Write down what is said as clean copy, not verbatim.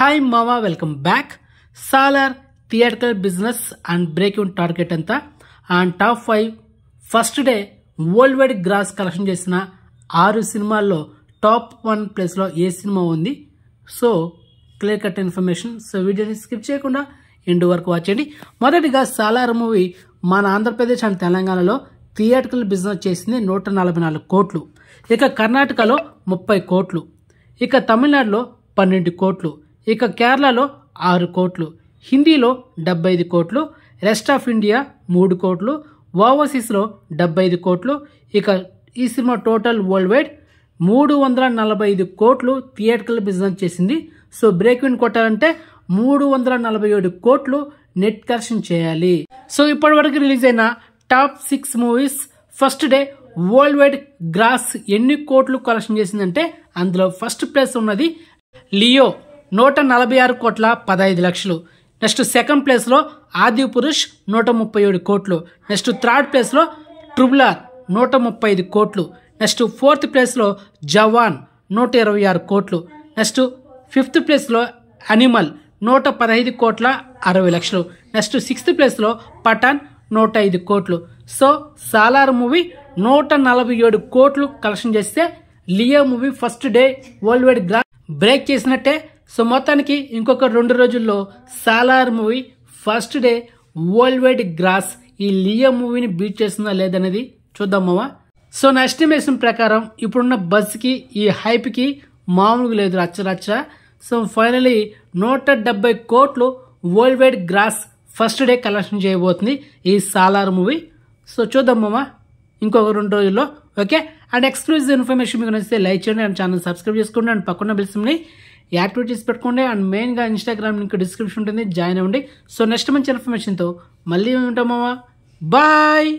Hi మామా, welcome back. Salaar theatrical business and break even target అంతా and top 5 first day world wide gross collection చేసిన 6 సినిమాల్లో top 1 ప్లేస్లో ఏ సినిమా ఉంది? So clear cut information. So వీడియోని స్కిప్ చేయకుండా ఎండ్ వరకు వాచ్ చేయండి. మొదటిగా సాలార్ మూవీ మన ఆంధ్రప్రదేశ్ అండ్ తెలంగాణలో థియేట్రికల్ బిజినెస్ చేసింది 144 కోట్లు. ఇక కర్ణాటకలో 30 కోట్లు, ఇక తమిళనాడులో 12 కోట్లు, ఇక కేరళలో 6 కోట్లు, హిందీలో 75 కోట్లు, రెస్ట్ ఆఫ్ ఇండియా 3 కోట్లు, ఓవర్సీస్లో 75 కోట్లు. ఇక ఈ సినిమా టోటల్ వరల్డ్ వైడ్ 345 కోట్లు థియేట్రికల్ బిజినెస్ చేసింది. సో బ్రేక్ ఈవెన్ కొట్టాలంటే 347 కోట్లు నెట్ కలెక్షన్ చేయాలి. సో ఇప్పటి వరకు రిలీజ్ అయిన top 6 movies first day world wide gross ఎన్ని కోట్లు కలెక్షన్ చేసిందంటే అందులో ఫస్ట్ ప్లేస్ ఉన్నది లియో 146 కోట్ల 15 లక్షలు. నెక్స్ట్ సెకండ్ ప్లేస్లో ఆది పురుష్ 137 కోట్లు. నెక్స్ట్ థర్డ్ ప్లేస్లో ట్రిపుల్ ఆర్ 135 కోట్లు. నెక్స్ట్ ఫోర్త్ ప్లేస్లో జవాన్ 126 కోట్లు. నెక్స్ట్ ఫిఫ్త్ ప్లేస్లో అనిమల్ 115 కోట్ల 60 లక్షలు. నెక్స్ట్ సిక్స్త్ ప్లేస్లో పఠాన్ 105 కోట్లు. సో సాలార్ మూవీ 147 కోట్లు కలెక్షన్ చేస్తే Leo movie first day world wide gross break చేసినట్టే. సో మొత్తానికి ఇంకొక 2 రోజుల్లో Salaar movie first day world wide gross ఈ లియో మూవీని బీట్ చేస్తుందా లేదనేది చూద్దాం మావా. సో నా ఎస్టిమేషన్ ప్రకారం ఇప్పుడున్న బస్కి ఈ హైప్కి మామూలుగా లేదు, రచ్చ. సో ఫైనలీ 170 కోట్లు world wide gross first day collection చేయబోతుంది ఈ సాలార్ మూవీ. సో చూద్దాం మామా ఇంకొక 2 రోజుల్లో. ఓకే, అండ్ ఎక్స్క్లూజివ్ ఇన్ఫర్మేషన్ మీకు నచ్చితే లైక్ చేయండి అండ్ ఛానల్ సబ్స్క్రైబ్ చేసుకోండి అండ్ పక్కన బెల్స్ని యాక్టివేట్ చేసి పెట్టుకోండి. అండ్ మెయిన్గా ఇన్స్టాగ్రామ్ లింక్ డిస్క్రిప్షన్ ఉంటుంది, జాయిన్ అవ్వండి. సో నెక్స్ట్ మంచి ఇన్ఫర్మేషన్తో మళ్ళీ ఉంటాం మామా. బాయ్.